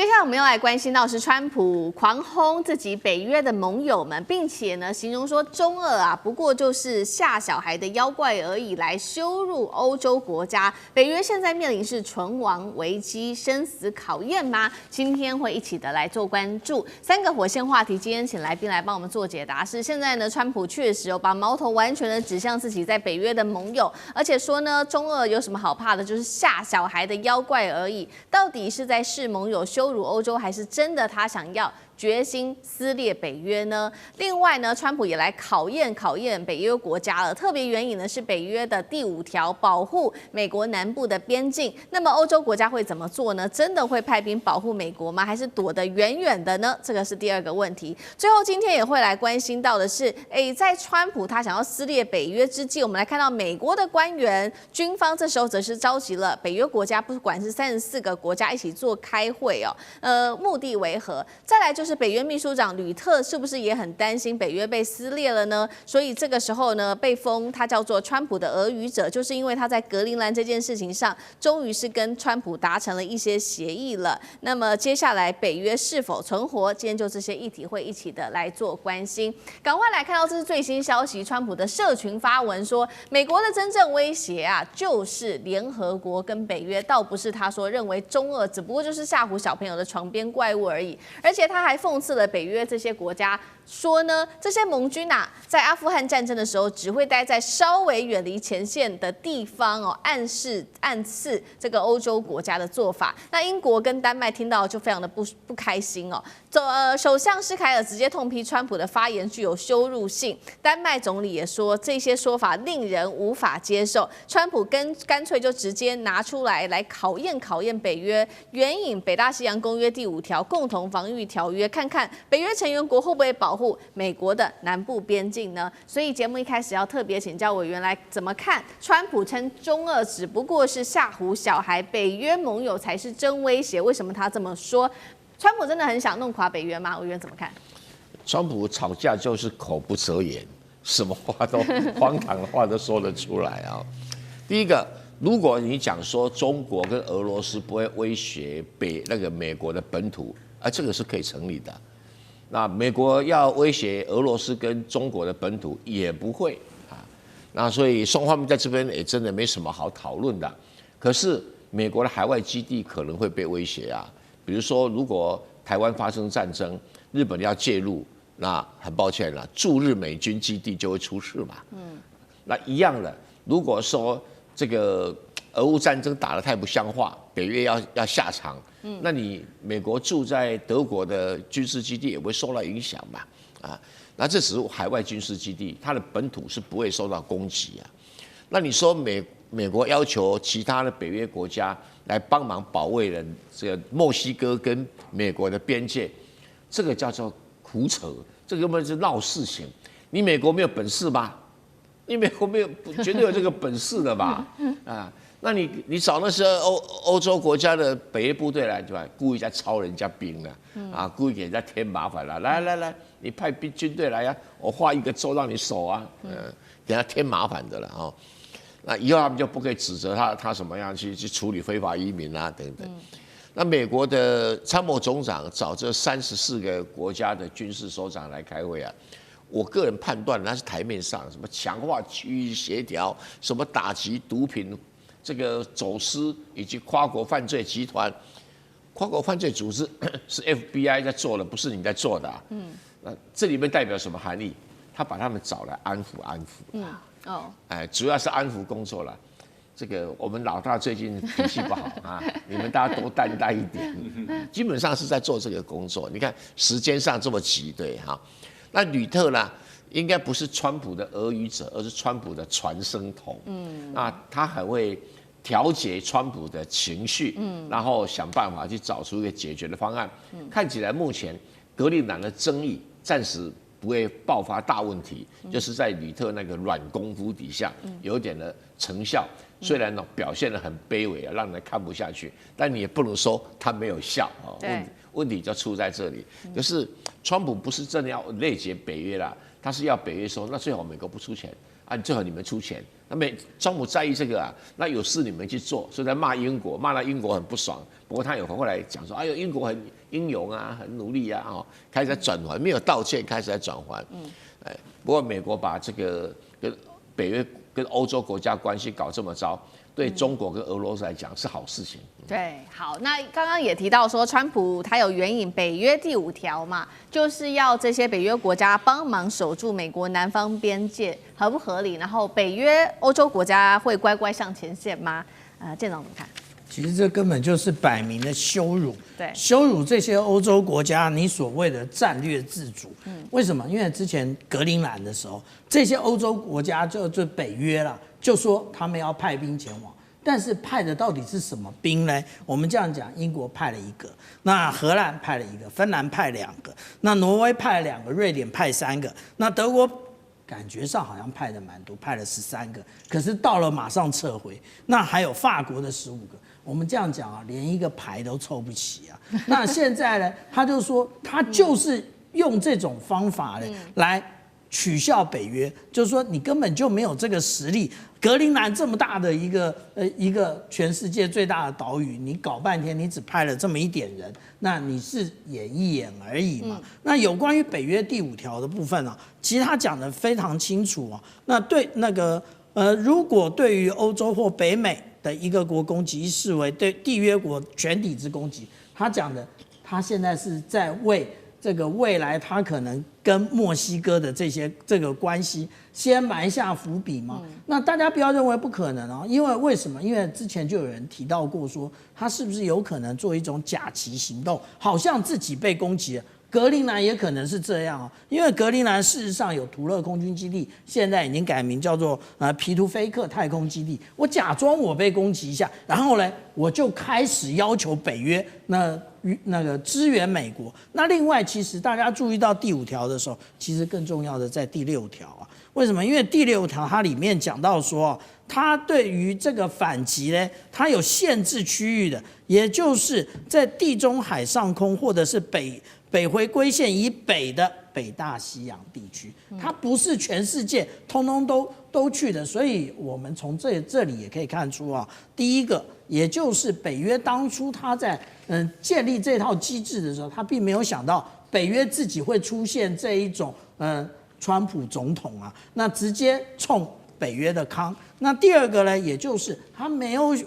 接下来我们要来关心到是川普狂轰自己北约的盟友们，并且呢形容说中俄啊不过就是吓小孩的妖怪而已，来羞辱欧洲国家。北约现在面临是存亡危机、生死考验吗？今天会一起的来做关注。三个火线话题，今天请来宾来帮我们做解答。是现在呢，川普确实有把矛头完全的指向自己在北约的盟友，而且说呢中俄有什么好怕的，就是吓小孩的妖怪而已。到底是在视盟友羞辱欧洲，还是真的他想要决心撕裂北约呢？另外呢，川普也来考验北约国家了。特别援引呢是北约的第5条，保护美国南部的边境。那么欧洲国家会怎么做呢？真的会派兵保护美国吗？还是躲得远远的呢？这个是第二个问题。最后今天也会来关心到的是，在川普他想要撕裂北约之际，我们来看到美国的官员、军方这时候则是召集了北约国家，不管是34个国家一起做开会哦，目的为何？再来就是北约秘书长吕特是不是也很担心北约被撕裂了呢？所以这个时候呢，被封他叫做川普的俄语者，就是因为他在格陵兰这件事情上，终于是跟川普达成了一些协议了。那么接下来北约是否存活？今天就这些议题会一起的来做关心。赶快来看到这是最新消息，川普的社群发文说，美国的真正威胁啊，就是联合国跟北约，倒不是他说认为中俄只不过就是吓唬小朋友的床边怪物而已。而且他还讽刺了北约这些国家，说呢，这些盟军啊，在阿富汗战争的时候，只会待在稍微远离前线的地方哦，暗示这个欧洲国家的做法。那英国跟丹麦听到就非常的不开心哦。首相施凯尔直接痛批川普的发言具有羞辱性。丹麦总理也说，这些说法令人无法接受。川普干脆就直接拿出来考验北约，援引北大西洋公约第5条共同防御条约，看看北约成员国会不会保护美国的南部边境呢？所以节目一开始要特别请教委员来怎么看川普称中俄只不过是吓唬小孩，北约盟友才是真威胁，为什么他这么说？川普真的很想弄垮北约吗？委员怎么看？川普吵架就是口不择言，什么话都荒唐的话都说得出来啊。第一个，如果你讲说中国跟俄罗斯不会威胁美国的本土，这个是可以成立的。那美国要威胁俄罗斯跟中国的本土也不会啊。那所以双方面在这边也真的没什么好讨论的。可是美国的海外基地可能会被威胁啊。比如说，如果台湾发生战争，日本要介入，那很抱歉了，驻日美军基地就会出事嘛。那一样的，如果说这个俄乌战争打得太不像话，北约要下场，那你美国驻在德国的军事基地也会受到影响嘛？那这只是海外军事基地，它的本土是不会受到攻击啊。那你说美国要求其他的北约国家来帮忙保卫了这个墨西哥跟美国的边界，这个叫做胡扯，这个根本是闹事情。你美国没有本事吗？你美国没有绝对有这个本事的吧？那你找那些欧洲国家的北约部队来，对吧？故意在抄人家兵了，故意给人家添麻烦了。来，你派军队来呀，我划一个州让你守啊，给他添麻烦的了哦。那以后他们就不可以指责他什么样去处理非法移民啊等等。那美国的参谋总长找这34个国家的军事首长来开会啊，我个人判断那是台面上什么强化区域协调，什么打击毒品这个走私以及跨国犯罪集团。跨国犯罪组织是 FBI 在做的，不是你在做的啊。那这里面代表什么含义？他把他们找来安抚。主要是安抚工作了。这个我们老大最近脾气不好啊，你们大家多担待一点。基本上是在做这个工作。你看时间上这么急，对哈。那吕特呢，应该不是川普的俄语者，而是川普的传声筒。那他很会调节川普的情绪，然后想办法去找出一个解决的方案。看起来目前格陵兰的争议暂时不会爆发大问题，就是在吕特那个软功夫底下有一点的成效。虽然呢表现得很卑微啊，让人看不下去，但你也不能说他没有效啊。问题就出在这里。可是川普不是真的要内结北约啦，他是要北约说，那最好美国不出钱啊，最好你们出钱。那川普在意这个啊，那有事你们去做，所以在骂英国，骂到英国很不爽。不过他有后来讲说，哎呦，英国很英勇啊，很努力啊，哦，开始在转圜，没有道歉，开始在转圜。不过美国把这个跟北约跟欧洲国家关系搞这么糟，对中国跟俄罗斯来讲是好事情。对，好，那刚刚也提到说，川普他有援引北约第5条嘛，就是要这些北约国家帮忙守住美国南方边界，合不合理？然后北约欧洲国家会乖乖上前线吗？舰长怎么看？其实这根本就是摆明的羞辱，对，羞辱这些欧洲国家你所谓的战略自主。为什么？因为之前格陵兰的时候，这些欧洲国家就北约了，就说他们要派兵前往。但是派的到底是什么兵呢？我们这样讲，英国派了1个，那荷兰派了1个，芬兰派2个，那挪威派了2个，瑞典派3个，那德国感觉上好像派的蛮多，派了13个，可是到了马上撤回。那还有法国的15个，我们这样讲啊，连1个牌都凑不齐啊。那现在呢，他就说他就是用这种方法呢来取笑北约，就是说你根本就没有这个实力。格陵兰这么大的一个全世界最大的岛屿，你搞半天你只派了这么一点人，那你是演一演而已嘛。那有关于北约第5条的部分啊，其实他讲得非常清楚啊。那对那个如果对于欧洲或北美的一个国攻击，视为对缔约国全体之攻击，他讲的，他现在是在为这个未来他可能跟墨西哥的这个关系先埋下伏笔嘛。那大家不要认为不可能哦，因为为什么？因为之前就有人提到过说，他是不是有可能做一种假旗行动，好像自己被攻击了。格陵兰也可能是这样哦，因为格陵兰事实上有图勒空军基地，现在已经改名叫做皮图菲克太空基地。我假装我被攻击一下，然后呢，我就开始要求北约那个支援美国。那另外，其实大家注意到第5条的时候，其实更重要的在第6条啊。为什么？因为第6条它里面讲到说，它对于这个反击呢，它有限制区域的，也就是在地中海上空或者是北回归线以北的北大西洋地区，它不是全世界通通都去的。所以我们从这里也可以看出啊，第一个，也就是北约当初他在建立这套机制的时候，他并没有想到北约自己会出现这一种川普总统啊，那直接冲北约的康。那第二个呢，也就是他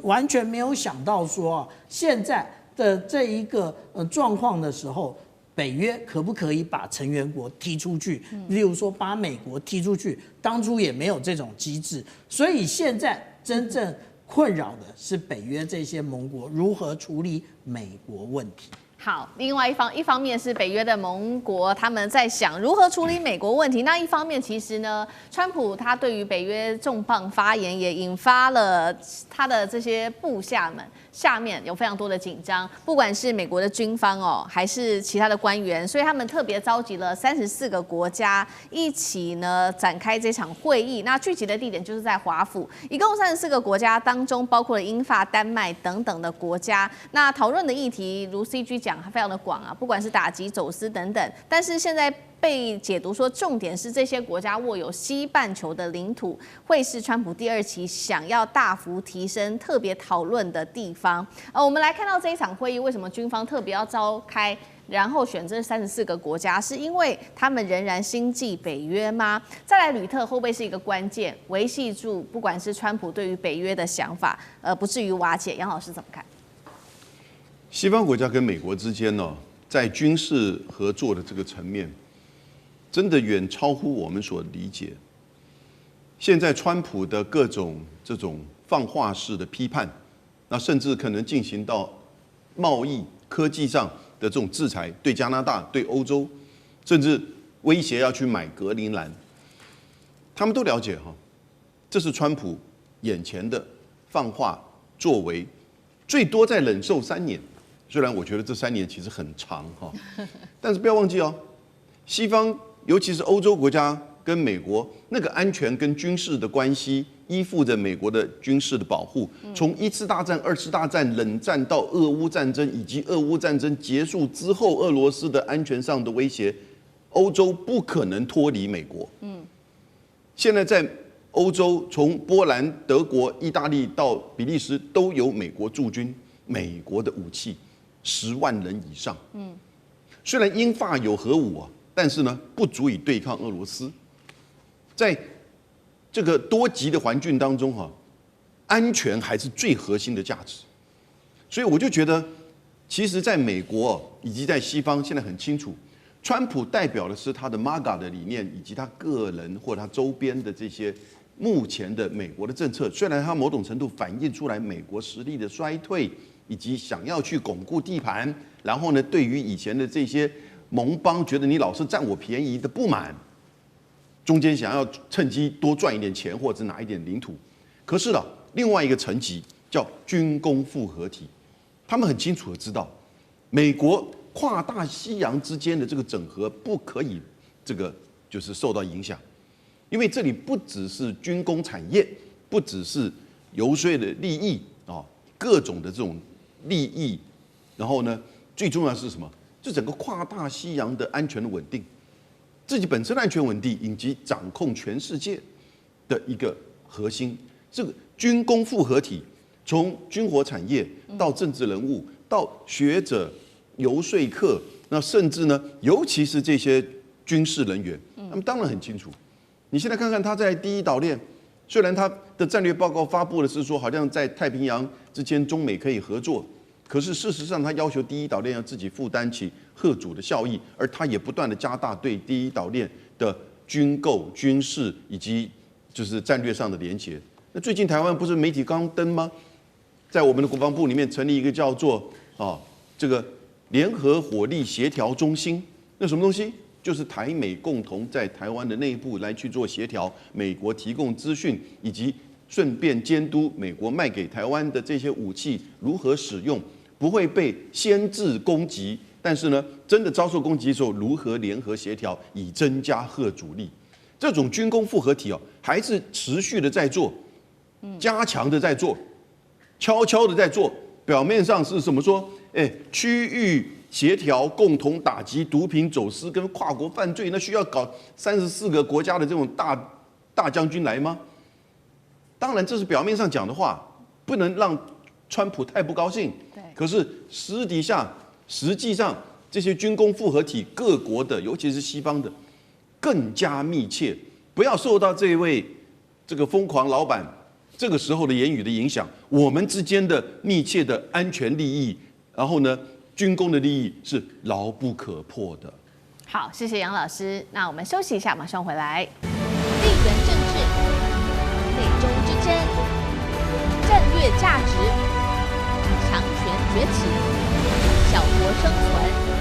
完全没有想到说现在的这一个状况的时候，北约可不可以把成员国踢出去？例如说把美国踢出去，当初也没有这种机制，所以现在真正困扰的是北约这些盟国如何处理美国问题。好，另外一方面是北约的盟国他们在想如何处理美国问题，那一方面其实呢，川普他对于北约重磅发言也引发了他的这些部下们下面有非常多的紧张，不管是美国的军方还是其他的官员，所以他们特别召集了34个国家一起呢展开这场会议。那聚集的地点就是在华府，一共34个国家当中包括了英法、丹麦等等的国家。那讨论的议题如 CG 讲非常的广啊，不管是打击、走私等等，但是现在被解读说，重点是这些国家握有西半球的领土，会是川普第2期想要大幅提升、特别讨论的地方。我们来看到这一场会议，为什么军方特别要召开，然后选这34个国家，是因为他们仍然心系北约吗？再来，吕特会不会是一个关键，维系住不管是川普对于北约的想法，不至于瓦解？杨老师怎么看？西方国家跟美国之间呢，在军事合作的这个层面，真的远超乎我们所理解。现在川普的各种这种放话式的批判，那甚至可能进行到贸易、科技上的这种制裁，对加拿大、对欧洲，甚至威胁要去买格陵兰，他们都了解哈，这是川普眼前的放话作为，最多再忍受3年。虽然我觉得这3年其实很长哈，但是不要忘记哦，西方尤其是欧洲国家跟美国那个安全跟军事的关系，依附着美国的军事的保护。从1次大战、2次大战、冷战到俄乌战争，以及俄乌战争结束之后，俄罗斯的安全上的威胁，欧洲不可能脱离美国。现在在欧洲从波兰、德国、意大利到比利时都有美国驻军，美国的武器10万人以上。虽然英法有核武啊，但是呢不足以对抗俄罗斯。在这个多极的环境当中哈，安全还是最核心的价值。所以我就觉得，其实在美国以及在西方现在很清楚，川普代表的是他的 MAGA 的理念，以及他个人或他周边的这些目前的美国的政策。虽然他某种程度反映出来美国实力的衰退，以及想要去巩固地盘，然后呢，对于以前的这些盟邦觉得你老是占我便宜的不满，中间想要趁机多赚一点钱或者拿一点领土。可是呢，另外一个层级叫军工复合体，他们很清楚的知道，美国跨大西洋之间的这个整合不可以这个就是受到影响，因为这里不只是军工产业，不只是游说的利益啊，各种的这种利益，然后呢，最重要的是什么？就整个跨大西洋的安全的稳定，自己本身的安全稳定，以及掌控全世界的一个核心。这个军工复合体，从军火产业到政治人物，到学者、游说客，那甚至呢，尤其是这些军事人员，他们当然很清楚。你现在看看他在第一岛链，虽然他的战略报告发布的是说，好像在太平洋之间中美可以合作，可是事实上他要求第一岛链要自己负担起嚇阻的效益，而他也不断的加大对第一岛链的军购、军事以及就是战略上的连结。那最近台湾不是媒体刚登吗？在我们的国防部里面成立一个叫做这个联合火力协调中心，那什么东西？就是台美共同在台湾的内部来去做协调，美国提供资讯，以及顺便监督美国卖给台湾的这些武器如何使用，不会被先制攻击，但是呢，真的遭受攻击的时候，如何联合协调，以增加嚇阻力。这种军工复合体还是持续的在做，加强的在做，悄悄的在做。表面上是什么说？区域协调，共同打击毒品走私跟跨国犯罪，那需要搞34个国家的这种大将军来吗？当然，这是表面上讲的话，不能让川普太不高兴。可是实际上，这些军工复合体各国的，尤其是西方的，更加密切，不要受到这位这个疯狂老板这个时候的言语的影响，我们之间的密切的安全利益，然后呢，军工的利益是牢不可破的。好，谢谢杨老师。那我们休息一下，马上回来。地缘政治、美中之争、战略价值、强权崛起、小国生存。